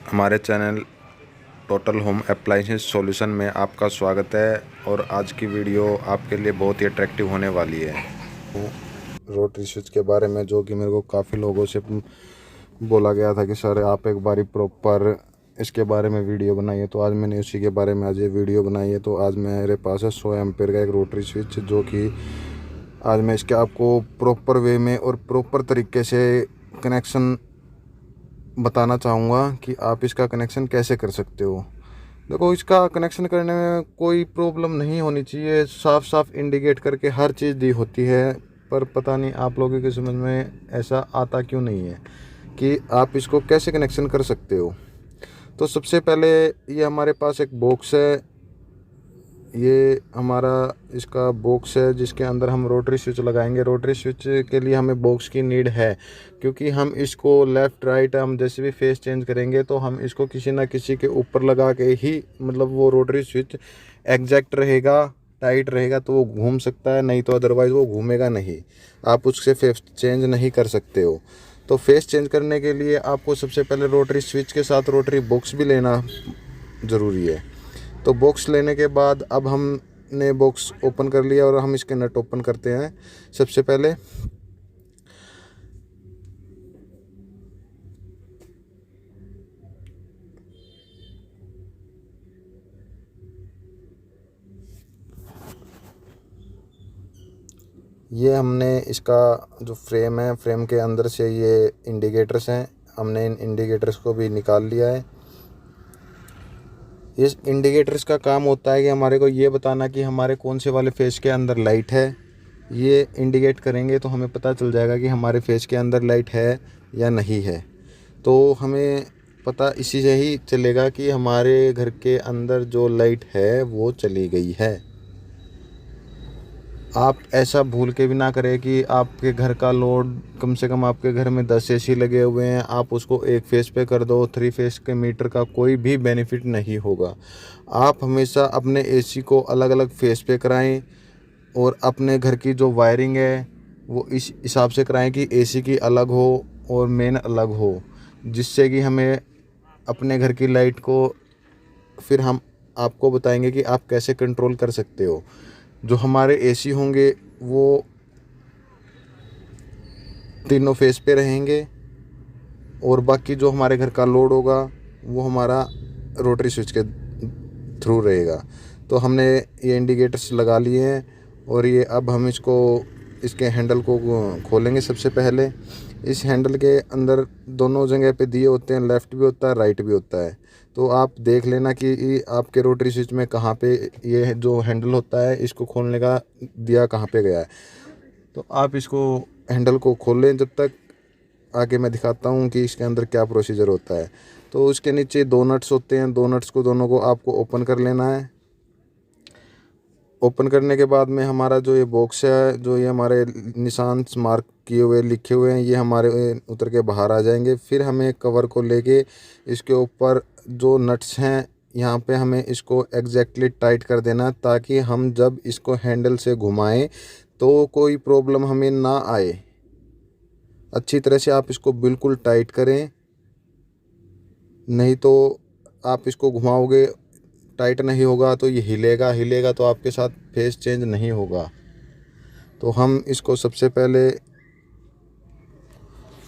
हमारे channel total home appliances solution में आपका स्वागत है। और आज की वीडियो आपके लिए बहुत ही अट्रैक्टिव होने वाली है। रोटरी स्विच के बारे में, जो कि मेरे को काफ़ी लोगों से बोला गया था कि सर आप एक बारी प्रॉपर इसके बारे में वीडियो बनाइए, तो आज मैंने उसी के बारे में आज ये वीडियो बनाई है। तो आज मेरे पास है 100 एम्पेयर का एक रोटरी स्विच, जो कि आज मैं इसके आपको प्रॉपर वे में और प्रॉपर तरीके से कनेक्शन बताना चाहूँगा कि आप इसका कनेक्शन कैसे कर सकते हो। देखो, इसका कनेक्शन करने में कोई प्रॉब्लम नहीं होनी चाहिए, साफ साफ इंडिकेट करके हर चीज़ दी होती है। पर पता नहीं आप लोगों की समझ में ऐसा आता क्यों नहीं है कि आप इसको कैसे कनेक्शन कर सकते हो। तो सबसे पहले ये हमारे पास एक बॉक्स है, ये हमारा इसका बॉक्स है जिसके अंदर हम रोटरी स्विच लगाएंगे। रोटरी स्विच के लिए हमें बॉक्स की नीड है, क्योंकि हम इसको लेफ़्ट राइट हम जैसे भी फेस चेंज करेंगे तो हम इसको किसी ना किसी के ऊपर लगा के ही, मतलब वो रोटरी स्विच एग्जैक्ट रहेगा, टाइट रहेगा तो वो घूम सकता है, नहीं तो अदरवाइज़ वो घूमेगा नहीं। आप उससे फेस चेंज नहीं कर सकते हो। तो फेस चेंज करने के लिए आपको सबसे पहले रोटरी स्विच के साथ रोटरी बॉक्स भी लेना ज़रूरी है। तो बॉक्स लेने के बाद अब हमने बॉक्स ओपन कर लिया और हम इसके नट ओपन करते हैं। सबसे पहले ये हमने इसका जो फ्रेम है, फ्रेम के अंदर से ये इंडिकेटर्स हैं, हमने इन इंडिकेटर्स को भी निकाल लिया है। इस इंडिकेटर्स का काम होता है कि हमारे को ये बताना कि हमारे कौन से वाले फेस के अंदर लाइट है। ये इंडिकेट करेंगे तो हमें पता चल जाएगा कि हमारे फेस के अंदर लाइट है या नहीं है। तो हमें पता इसी से ही चलेगा कि हमारे घर के अंदर जो लाइट है वो चली गई है। आप ऐसा भूल के भी ना करें कि आपके घर का लोड, कम से कम आपके घर में 10 एसी लगे हुए हैं, आप उसको एक फेस पे कर दो। 3 फेस के मीटर का कोई भी बेनिफिट नहीं होगा। आप हमेशा अपने एसी को अलग अलग फेस पे कराएं और अपने घर की जो वायरिंग है वो इस हिसाब से कराएं कि एसी की अलग हो और मेन अलग हो, जिससे कि हमें अपने घर की लाइट को फिर हम आपको बताएंगे कि आप कैसे कंट्रोल कर सकते हो। जो हमारे एसी होंगे वो तीनों फेस पे रहेंगे और बाकी जो हमारे घर का लोड होगा वो हमारा रोटरी स्विच के थ्रू रहेगा। तो हमने ये इंडिकेटर्स लगा लिए हैं और ये अब हम इसके हैंडल को खोलेंगे। सबसे पहले इस हैंडल के अंदर दोनों जगह पे दिए होते हैं, लेफ़्ट भी होता है, राइट भी होता है। तो आप देख लेना कि आपके रोटरी स्विच में कहाँ पे ये जो हैंडल होता है इसको खोलने का दिया कहाँ पे गया है। तो आप इसको हैंडल को खोल लें, जब तक आगे मैं दिखाता हूँ कि इसके अंदर क्या प्रोसीजर होता है। तो उसके नीचे 2 नट्स होते हैं, 2 नट्स को दोनों को आपको ओपन कर लेना है। ओपन करने के बाद में हमारा जो ये बॉक्स है, जो ये हमारे निशान मार्क किए हुए लिखे हुए हैं, ये हमारे उतर के बाहर आ जाएंगे। फिर हमें कवर को लेके इसके ऊपर जो नट्स हैं यहाँ पे हमें इसको एग्जैक्टली टाइट कर देना, ताकि हम जब इसको हैंडल से घुमाएं तो कोई प्रॉब्लम हमें ना आए। अच्छी तरह से आप इसको बिल्कुल टाइट करें, नहीं तो आप इसको घुमाओगे, टाइट नहीं होगा तो ये हिलेगा, हिलेगा तो आपके साथ फेस चेंज नहीं होगा। तो हम इसको सबसे पहले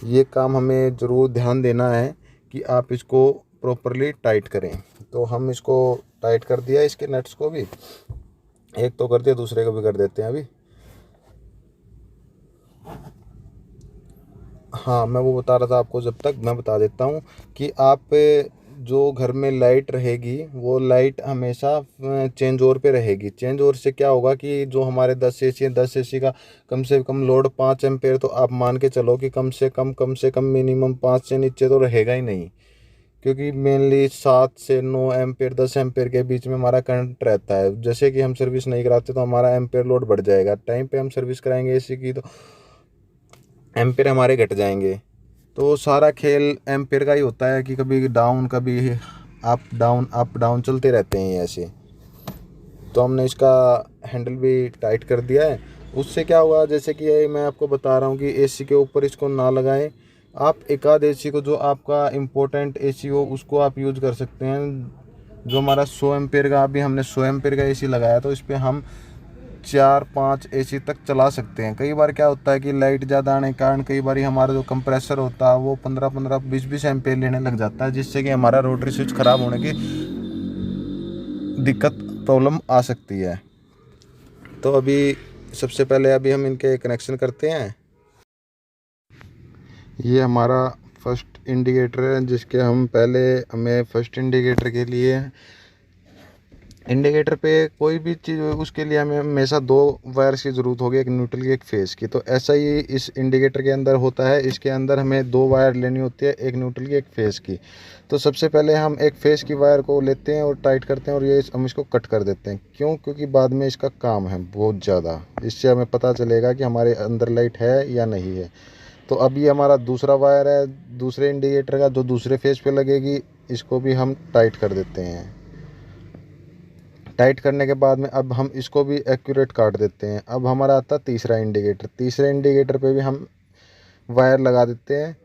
ये काम हमें ज़रूर ध्यान देना है कि आप इसको प्रॉपरली टाइट करें। तो हम इसको टाइट कर दिया, इसके नट्स को भी एक तो कर दिया, दूसरे को भी कर देते हैं अभी। हाँ, मैं वो बता रहा था आपको, जब तक मैं बता देता हूँ कि आप जो घर में लाइट रहेगी वो लाइट हमेशा चेंज ओवर पे रहेगी। चेंज ओवर से क्या होगा कि जो हमारे 10 एसी है, 10 एसी का कम से कम लोड 5 एम्पेयर, तो आप मान के चलो कि कम से कम मिनिमम 5 से नीचे तो रहेगा ही नहीं। क्योंकि मेनली 7 से 9 एम्पेयर, 10 एम्पेयर के बीच में हमारा करंट रहता है। जैसे कि हम सर्विस नहीं कराते तो हमारा एम्पेयर लोड बढ़ जाएगा। टाइम पे हम सर्विस कराएंगे एसी की तो एम्पेयर हमारे घट जाएंगे। तो सारा खेल एम्पेयर का ही होता है कि कभी डाउन, कभी अप डाउन चलते रहते हैं ऐसे। तो हमने इसका हैंडल भी टाइट कर दिया है। उससे क्या हुआ, जैसे कि मैं आपको बता रहा हूँ कि एसी के ऊपर इसको ना लगाएं, आप एक आध एसी को, जो आपका इम्पोर्टेंट एसी हो, उसको आप यूज कर सकते हैं। जो हमारा 100 एम्पेयर का, अभी हमने 100 एम्पेयर का एसी लगाया, तो इस पर हम 4-5 एसी तक चला सकते हैं। कई बार क्या होता है कि लाइट ज़्यादा आने के कारण कई बार हमारा जो कंप्रेसर होता है वो 15-15 20-20 एम्पेयर लेने लग जाता है, जिससे कि हमारा रोटरी स्विच ख़राब होने की दिक्कत प्रॉब्लम आ सकती है। तो अभी सबसे पहले अभी हम इनके कनेक्शन करते हैं। ये हमारा फर्स्ट इंडिकेटर है, जिसके हम पहले हमें फर्स्ट इंडिकेटर के लिए, इंडिकेटर पे कोई भी चीज़ उसके लिए हमें हमेशा 2 वायर्स की ज़रूरत होगी, एक न्यूट्रल की एक फेस की। तो ऐसा ही इस इंडिकेटर के अंदर होता है। इसके अंदर हमें 2 वायर लेनी होती है, एक न्यूट्रल की एक फेस की। तो सबसे पहले हम एक फेस की वायर को लेते हैं और टाइट करते हैं, और ये हम इसको कट कर देते हैं। क्यों? क्योंकि बाद में इसका काम है बहुत ज़्यादा। इससे हमें पता चलेगा कि हमारे अंदर लाइट है या नहीं है। तो अब ये हमारा दूसरा वायर है दूसरे इंडिकेटर का, जो दूसरे फेस पे लगेगी। इसको भी हम टाइट कर देते हैं। टाइट करने के बाद में अब हम इसको भी एक्यूरेट काट देते हैं। अब हमारा आता है तीसरा इंडिकेटर। तीसरे इंडिकेटर पे भी हम वायर लगा देते हैं।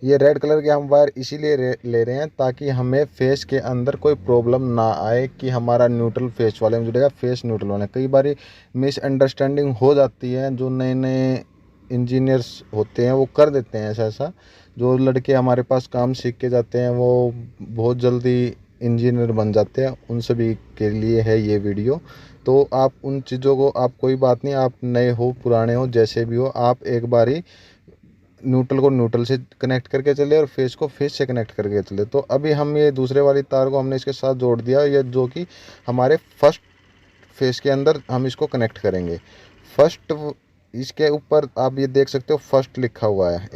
ये रेड कलर के हम वायर इसीलिए ले रहे हैं ताकि हमें फेस के अंदर कोई प्रॉब्लम ना आए कि हमारा न्यूट्रल फेस वाले में जुड़ेगा, फेस न्यूट्रल वाले। कई बार मिसअंडरस्टैंडिंग हो जाती है, जो नए नए इंजीनियर्स होते हैं वो कर देते हैं ऐसा। जो लड़के हमारे पास काम सीख के जाते हैं वो बहुत जल्दी इंजीनियर बन जाते हैं। उन सभी के लिए है ये वीडियो। तो आप उन चीज़ों को, आप कोई बात नहीं, आप नए हो पुराने हो जैसे भी हो, आप एक बार ही न्यूट्रल को न्यूट्रल से कनेक्ट करके चले और फेस को फेस से कनेक्ट करके चले। तो अभी हम ये दूसरे वाली तार को हमने इसके साथ जोड़ दिया, ये जो कि हमारे फर्स्ट फेस के अंदर हम इसको कनेक्ट करेंगे। फर्स्ट, इसके ऊपर आप ये देख सकते हो फर्स्ट लिखा हुआ है।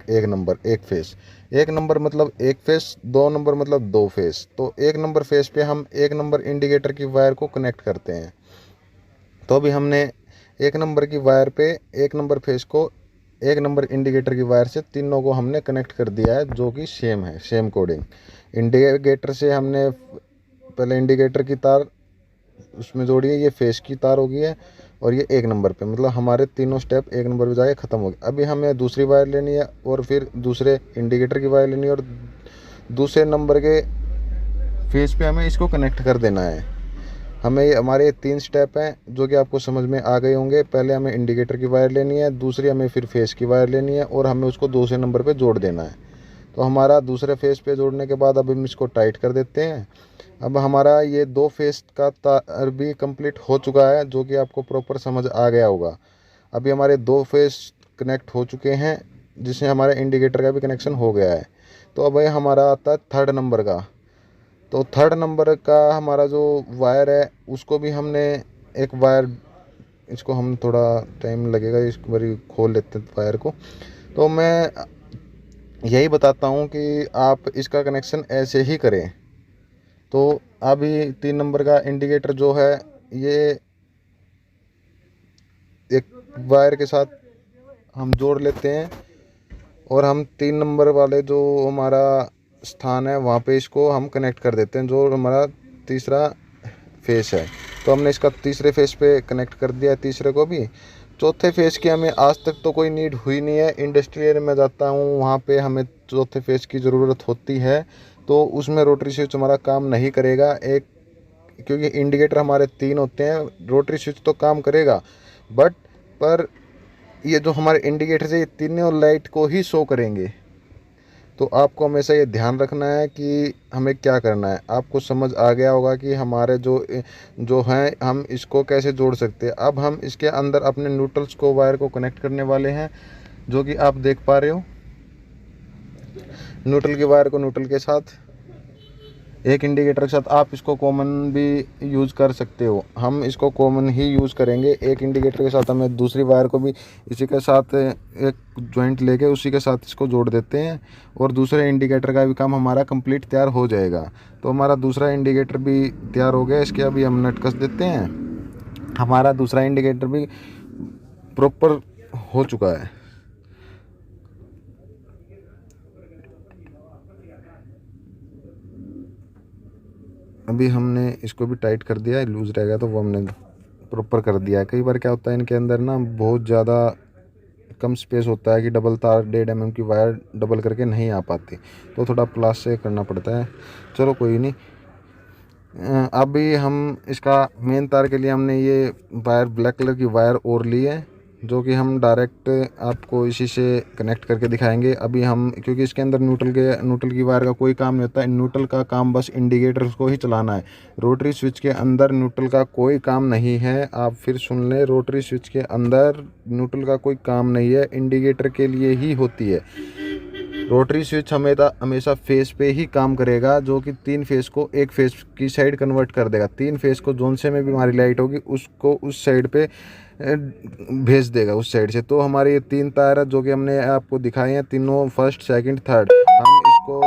एक नंबर, एक फेस। एक नंबर मतलब एक फेस, 2 नंबर मतलब 2 फेस। तो 1 नंबर फेस पे हम 1 नंबर इंडिकेटर की वायर को कनेक्ट करते हैं। तो अभी हमने 1 नंबर की वायर पे 1 नंबर फेस को 1 नंबर इंडिकेटर की वायर से तीनों को हमने कनेक्ट कर दिया है, जो कि सेम है, सेम कोडिंग। इंडिकेटर से हमने पहले इंडिकेटर की तार उसमें जोड़ी है, ये फेस की तार होगी है, और ये 1 नंबर पे, मतलब हमारे तीनों स्टेप 1 नंबर पे जाके ख़त्म हो गए। अभी हमें दूसरी वायर लेनी है और फिर दूसरे इंडिकेटर की वायर लेनी है, और दूसरे नंबर के फेस पे हमें इसको कनेक्ट कर देना है। हमें हमारे 3 स्टेप हैं जो कि आपको समझ में आ गए होंगे। पहले हमें इंडिकेटर की वायर लेनी है, दूसरी हमें फिर फेस की वायर लेनी है, और हमें उसको दूसरे नंबर पे जोड़ देना है। तो हमारा दूसरे फेस पे जोड़ने के बाद अब हम इसको टाइट कर देते हैं। अब हमारा ये 2 फेस का तार भी कंप्लीट हो चुका है, जो कि आपको प्रॉपर समझ आ गया होगा। अभी हमारे 2 फेस कनेक्ट हो चुके हैं, जिससे हमारा इंडिकेटर का भी कनेक्शन हो गया है। तो अब ये हमारा आता है 3rd नंबर का। तो 3rd नंबर का हमारा जो वायर है उसको भी हमने एक वायर, इसको हम थोड़ा टाइम लगेगा, इसको बारी खोल लेते हैं वायर को। तो मैं यही बताता हूँ कि आप इसका कनेक्शन ऐसे ही करें। तो अभी 3 नंबर का इंडिकेटर जो है, ये एक वायर के साथ हम जोड़ लेते हैं, और हम 3 नंबर वाले जो हमारा स्थान है वहाँ पे इसको हम कनेक्ट कर देते हैं, जो हमारा तीसरा फेस है। तो हमने इसका तीसरे फेस पे कनेक्ट कर दिया है, तीसरे को भी। चौथे फेस की हमें आज तक तो कोई नीड हुई नहीं है। इंडस्ट्रियल में जाता हूँ, वहाँ पे हमें चौथे फेस की ज़रूरत होती है, तो उसमें रोटरी स्विच हमारा काम नहीं करेगा। क्योंकि इंडिकेटर हमारे 3 होते हैं, रोटरी स्विच तो काम करेगा, बट पर ये जो हमारे इंडिकेटर है ये तीनों लाइट को ही शो करेंगे। तो आपको हमेशा ये ध्यान रखना है कि हमें क्या करना है। आपको समझ आ गया होगा कि हमारे जो हैं हम इसको कैसे जोड़ सकते हैं। अब हम इसके अंदर अपने न्यूट्रल्स को, वायर को कनेक्ट करने वाले हैं, जो कि आप देख पा रहे हो। न्यूट्रल की वायर को न्यूट्रल के साथ, एक इंडिकेटर के साथ आप इसको कॉमन भी यूज़ कर सकते हो। हम इसको कॉमन ही यूज़ करेंगे। एक इंडिकेटर के साथ हमें दूसरी वायर को भी इसी के साथ एक जॉइंट लेके उसी के साथ इसको जोड़ देते हैं, और दूसरे इंडिकेटर का भी काम हमारा कंप्लीट तैयार हो जाएगा। तो हमारा दूसरा इंडिकेटर भी तैयार हो गया। इसके अभी हम नट कस देते हैं। हमारा दूसरा इंडिकेटर भी प्रॉपर हो चुका है। अभी हमने इसको भी टाइट कर दिया है, लूज़ रह गया तो वो हमने प्रॉपर कर दिया है। कई बार क्या होता है इनके अंदर ना बहुत ज़्यादा कम स्पेस होता है कि डबल तार 1.5 mm की वायर डबल करके नहीं आ पाती, तो थोड़ा प्लास से करना पड़ता है। चलो कोई नहीं। अभी हम इसका मेन तार के लिए हमने ये वायर ब्लैक कलर की वायर और ली है, जो कि हम डायरेक्ट आपको इसी से कनेक्ट करके दिखाएंगे। अभी हम, क्योंकि इसके अंदर न्यूट्रल की वायर का कोई काम नहीं होता है, न्यूट्रल का काम बस इंडिकेटर को ही चलाना है। रोटरी स्विच के अंदर न्यूट्रल का कोई काम नहीं है। आप फिर सुन लें, रोटरी स्विच के अंदर न्यूट्रल का कोई काम नहीं है, इंडिकेटर के लिए ही होती है। रोटरी स्विच हमेशा फेस पे ही काम करेगा, जो कि 3 फेस को एक फेस की साइड कन्वर्ट कर देगा। 3 फेस को जोन से में भी हमारी लाइट होगी उसको उस साइड पे भेज देगा, उस साइड से। तो हमारे ये 3 तार जो कि हमने आपको दिखाए हैं, तीनों फर्स्ट, सेकंड, थर्ड, हम इसको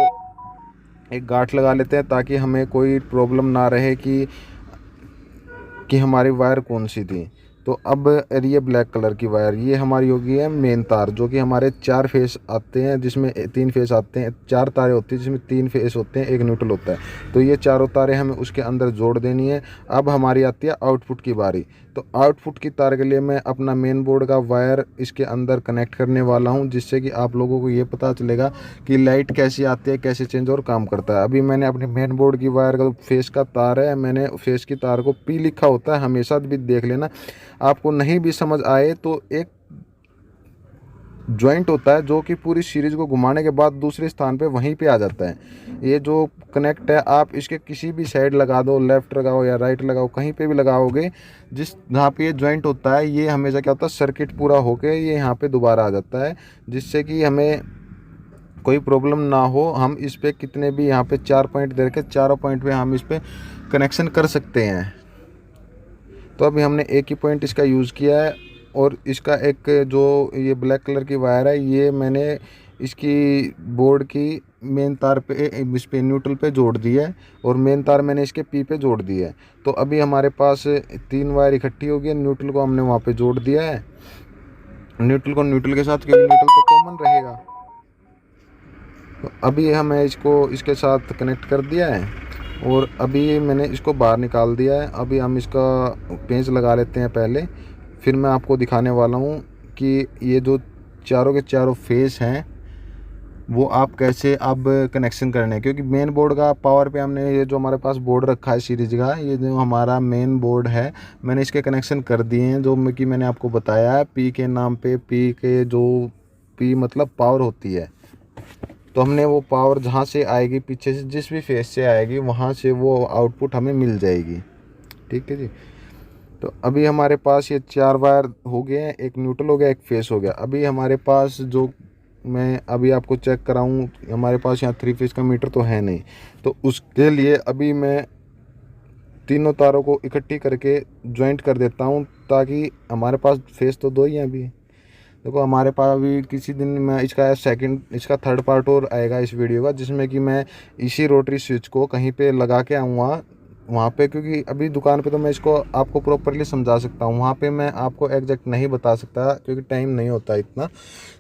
एक गांठ लगा लेते हैं ताकि हमें कोई प्रॉब्लम ना रहे कि हमारी वायर कौन सी थी। तो अब ये ब्लैक कलर की वायर ये हमारी होगी है मेन तार, जो कि हमारे 4 फेस आते हैं, जिसमें 3 फेस आते हैं, 4 तारें होती हैं जिसमें 3 फेस होते हैं, एक न्यूट्रल होता है। तो ये चारों तारें हमें उसके अंदर जोड़ देनी है। अब हमारी आती है आउटपुट की बारी। तो आउटपुट की तार के लिए मैं अपना मेन बोर्ड का वायर इसके अंदर कनेक्ट करने वाला हूं, जिससे कि आप लोगों को ये पता चलेगा कि लाइट कैसी आती है, कैसे चेंज और काम करता है। अभी मैंने अपने मेन बोर्ड की वायर का फेस का तार है, मैंने फेस की तार को P लिखा होता है, हमेशा भी देख लेना। आपको नहीं भी समझ आए तो एक जॉइंट होता है जो कि पूरी सीरीज को घुमाने के बाद दूसरे स्थान पे वहीं पे आ जाता है। ये जो कनेक्ट है आप इसके किसी भी साइड लगा दो, लेफ्ट लगाओ या राइट लगाओ, कहीं पे भी लगाओगे, जहाँ पे ये जॉइंट होता है, ये हमेशा क्या होता है, सर्किट पूरा होके ये यहाँ पे दोबारा आ जाता है, जिससे कि हमें कोई प्रॉब्लम ना हो। हम इस पर कितने भी यहाँ पे 4 पॉइंट दे रखे, चारों पॉइंट पे हम इस पर कनेक्शन कर सकते हैं। तो अभी हमने एक ही पॉइंट इसका यूज़ किया है, और इसका एक जो ये ब्लैक कलर की वायर है, ये मैंने इसकी बोर्ड की मेन तार पे, इस पे न्यूट्रल पे जोड़ दी है, और मेन तार मैंने इसके P पे जोड़ दी है। तो अभी हमारे पास 3 वायर इकट्ठी हो गई है। न्यूट्रल को हमने वहाँ पे जोड़ दिया है, न्यूट्रल को न्यूट्रल के साथ, क्योंकि न्यूट्रल तो कॉमन रहेगा। तो अभी हमें इसको इसके साथ कनेक्ट कर दिया है, और अभी मैंने इसको बाहर निकाल दिया है। अभी हम इसका पेंच लगा लेते हैं पहले, फिर मैं आपको दिखाने वाला हूँ कि ये जो चारों के चारों फेस हैं वो आप कैसे अब कनेक्शन करने हैं। क्योंकि मेन बोर्ड का पावर पे हमने ये जो हमारे पास बोर्ड रखा है सीरीज का, ये जो हमारा मेन बोर्ड है, मैंने इसके कनेक्शन कर दिए हैं, जो कि मैंने आपको बताया है P के नाम पे। P के जो P मतलब पावर होती है, तो हमने वो पावर जहाँ से आएगी, पीछे से जिस भी फेस से आएगी, वहाँ से वो आउटपुट हमें मिल जाएगी। ठीक है जी। तो अभी हमारे पास ये 4 वायर हो गए हैं, एक न्यूट्रल हो गया, एक फेस हो गया। अभी हमारे पास जो मैं अभी आपको चेक कराऊं, हमारे पास यहाँ 3 फेस का मीटर तो है नहीं, तो उसके लिए अभी मैं तीनों तारों को इकट्ठी करके जॉइंट कर देता हूं, ताकि हमारे पास फेस तो 2 ही हैं अभी। देखो हमारे पास अभी किसी दिन मैं इसका थर्ड पार्ट और आएगा इस वीडियो का, जिसमें कि मैं इसी रोटरी स्विच को कहीं पे लगा के आऊँगा वहाँ पे, क्योंकि अभी दुकान पे तो मैं इसको आपको प्रॉपरली समझा सकता हूँ, वहाँ पे मैं आपको एग्जैक्ट नहीं बता सकता क्योंकि टाइम नहीं होता इतना।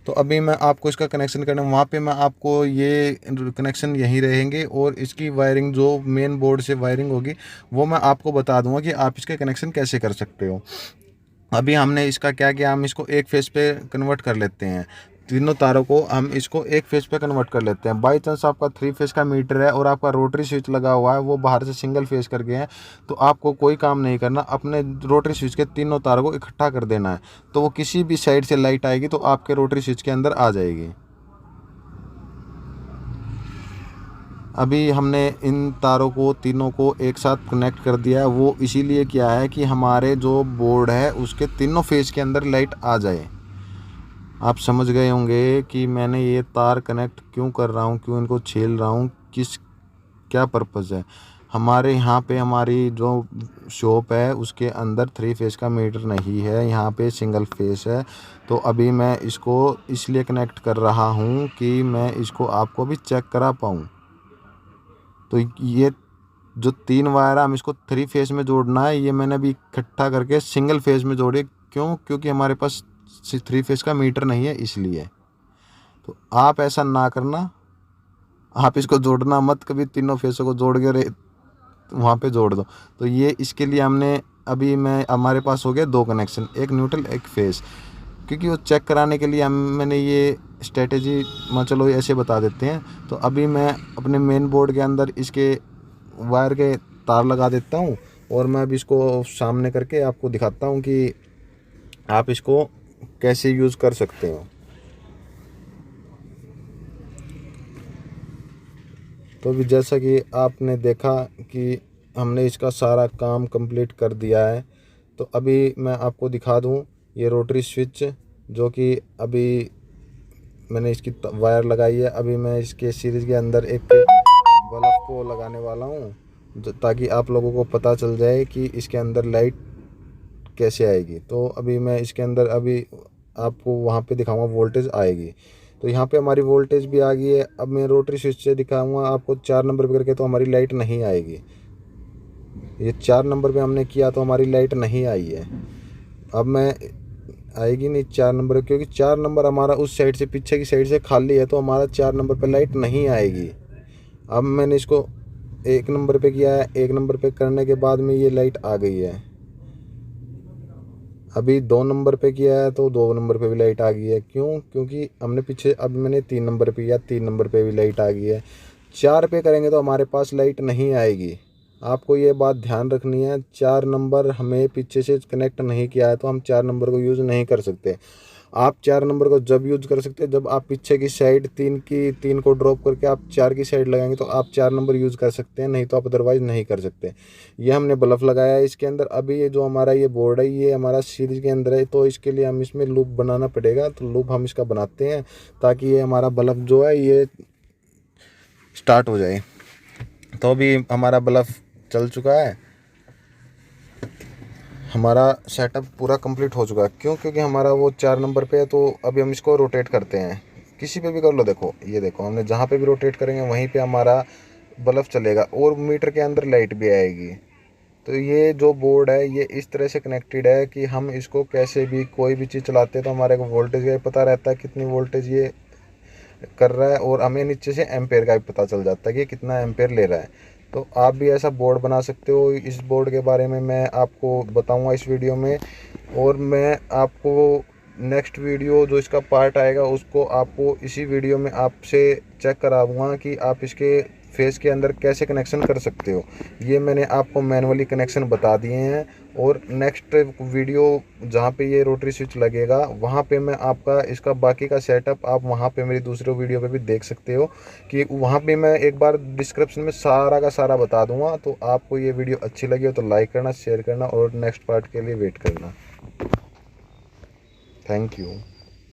तो अभी मैं आपको इसका कनेक्शन करना, वहाँ पे मैं आपको ये कनेक्शन यहीं रहेंगे, और इसकी वायरिंग जो मेन बोर्ड से वायरिंग होगी वो मैं आपको बता दूँगा कि आप इसके कनेक्शन कैसे कर सकते हो। अभी हमने इसका क्या किया, हम इसको एक फेस पे कन्वर्ट कर लेते हैं, तीनों तारों को हम इसको एक फेस पे कन्वर्ट कर लेते हैं। बाई चांस आपका 3 फेस का मीटर है और आपका रोटरी स्विच लगा हुआ है, वो बाहर से सिंगल फेस कर गए हैं, तो आपको कोई काम नहीं करना, अपने रोटरी स्विच के तीनों तारों को इकट्ठा कर देना है। तो वो किसी भी साइड से लाइट आएगी तो आपके रोटरी स्विच के अंदर आ जाएगी। अभी हमने इन तारों को तीनों को एक साथ कनेक्ट कर दिया है, वो इसीलिए किया है कि हमारे जो बोर्ड है उसके तीनों फेस के अंदर लाइट आ जाए। आप समझ गए होंगे कि मैंने ये तार कनेक्ट क्यों कर रहा हूँ, क्यों इनको छेल रहा हूँ, क्या पर्पज़ है। हमारे यहाँ पे हमारी जो शॉप है उसके अंदर 3 फेस का मीटर नहीं है, यहाँ पे सिंगल फेस है। तो अभी मैं इसको इसलिए कनेक्ट कर रहा हूँ कि मैं इसको आपको भी चेक करा पाऊँ। तो ये जो 3 वायर हम इसको 3 फेस में जोड़ना है, ये मैंने अभी इकट्ठा करके सिंगल फेस में जोड़े। क्यों? क्योंकि हमारे पास 3 फेस का मीटर नहीं है इसलिए। तो आप ऐसा ना करना, आप इसको जोड़ना मत कभी, तीनों फेसों को जोड़ के वहाँ पे जोड़ दो। तो ये इसके लिए हमने अभी हमारे पास हो गया 2 कनेक्शन, एक न्यूट्रल एक फेस। क्योंकि वो चेक कराने के लिए मैंने ये स्ट्रेटेजी चलो ऐसे बता देते हैं। तो अभी मैं अपने मेन बोर्ड के अंदर इसके वायर के तार लगा देता हूँ और मैं अभी इसको सामने करके आपको दिखाता हूँ कि आप इसको कैसे यूज़ कर सकते हो। तो अभी जैसा कि आपने देखा कि हमने इसका सारा काम कंप्लीट कर दिया है। तो अभी मैं आपको दिखा दूं ये रोटरी स्विच जो कि अभी मैंने इसकी वायर लगाई है। अभी मैं इसके सीरीज के अंदर एक बल्ब को लगाने वाला हूं ताकि आप लोगों को पता चल जाए कि इसके अंदर लाइट कैसे आएगी। तो अभी मैं इसके अंदर अभी आपको वहाँ पे दिखाऊंगा वोल्टेज आएगी। तो यहाँ पे हमारी वोल्टेज भी आ गई है। अब मैं रोटरी स्विच से दिखाऊंगा आपको 4 नंबर पे करके, तो हमारी लाइट नहीं आएगी। ये 4 नंबर पे हमने किया तो हमारी लाइट नहीं आई है। अब मैं आएगी नहीं 4 नंबर, क्योंकि 4 नंबर हमारा उस साइड से पीछे की साइड से खाली है, तो हमारा 4 नंबर पे लाइट नहीं आएगी। अब मैंने इसको 1 नंबर पे किया है। 1 नंबर पे करने के बाद में ये लाइट आ गई है। अभी 2 नंबर पे किया है तो 2 नंबर पे भी लाइट आ गई है। क्यों? क्योंकि हमने पीछे अब मैंने 3 नंबर पे किया, 3 नंबर पे भी लाइट आ गई है। 4 पे करेंगे तो हमारे पास लाइट नहीं आएगी। आपको ये बात ध्यान रखनी है। 4 नंबर हमें पीछे से कनेक्ट नहीं किया है तो हम 4 नंबर को यूज़ नहीं कर सकते। आप 4 नंबर को जब यूज़ कर सकते हैं जब आप पीछे की साइड 3 को ड्रॉप करके आप 4 की साइड लगाएंगे तो आप 4 नंबर यूज़ कर सकते हैं, नहीं तो आप अदरवाइज़ नहीं कर सकते। ये हमने बल्ब लगाया है इसके अंदर। अभी ये जो हमारा ये बोर्ड है ये हमारा सीरीज के अंदर है, तो इसके लिए हम इसमें लूप बनाना पड़ेगा। तो लूप हम इसका बनाते हैं ताकि ये हमारा बल्ब जो है ये स्टार्ट हो जाए। तो अभी हमारा बल्ब चल चुका है। हमारा सेटअप पूरा कंप्लीट हो चुका है। क्यों? क्योंकि हमारा वो 4 नंबर पे है। तो अभी हम इसको रोटेट करते हैं, किसी पे भी कर लो। देखो ये देखो हमने जहाँ पे भी रोटेट करेंगे वहीं पे हमारा बल्ब चलेगा और मीटर के अंदर लाइट भी आएगी। तो ये जो बोर्ड है ये इस तरह से कनेक्टेड है कि हम इसको कैसे भी कोई भी चीज़ चलाते हैं तो हमारे को वोल्टेज का पता रहता है कितनी वोल्टेज ये कर रहा है, और हमें नीचे से एम्पेयर का भी पता चल जाता है कि कितना एम्पेयर ले रहा है। तो आप भी ऐसा बोर्ड बना सकते हो। इस बोर्ड के बारे में मैं आपको बताऊंगा इस वीडियो में, और मैं आपको नेक्स्ट वीडियो जो इसका पार्ट आएगा उसको आपको इसी वीडियो में आपसे चेक कराऊंगा कि आप इसके फेस के अंदर कैसे कनेक्शन कर सकते हो। ये मैंने आपको मैनुअली कनेक्शन बता दिए हैं, और नेक्स्ट वीडियो जहाँ पे ये रोटरी स्विच लगेगा वहाँ पे मैं आपका इसका बाकी का सेटअप आप वहाँ पे मेरी दूसरे वीडियो पे भी देख सकते हो कि वहाँ पे मैं एक बार डिस्क्रिप्शन में सारा का सारा बता दूँगा। तो आपको ये वीडियो अच्छी लगी हो तो लाइक करना, शेयर करना और नेक्स्ट पार्ट के लिए वेट करना। Thank you.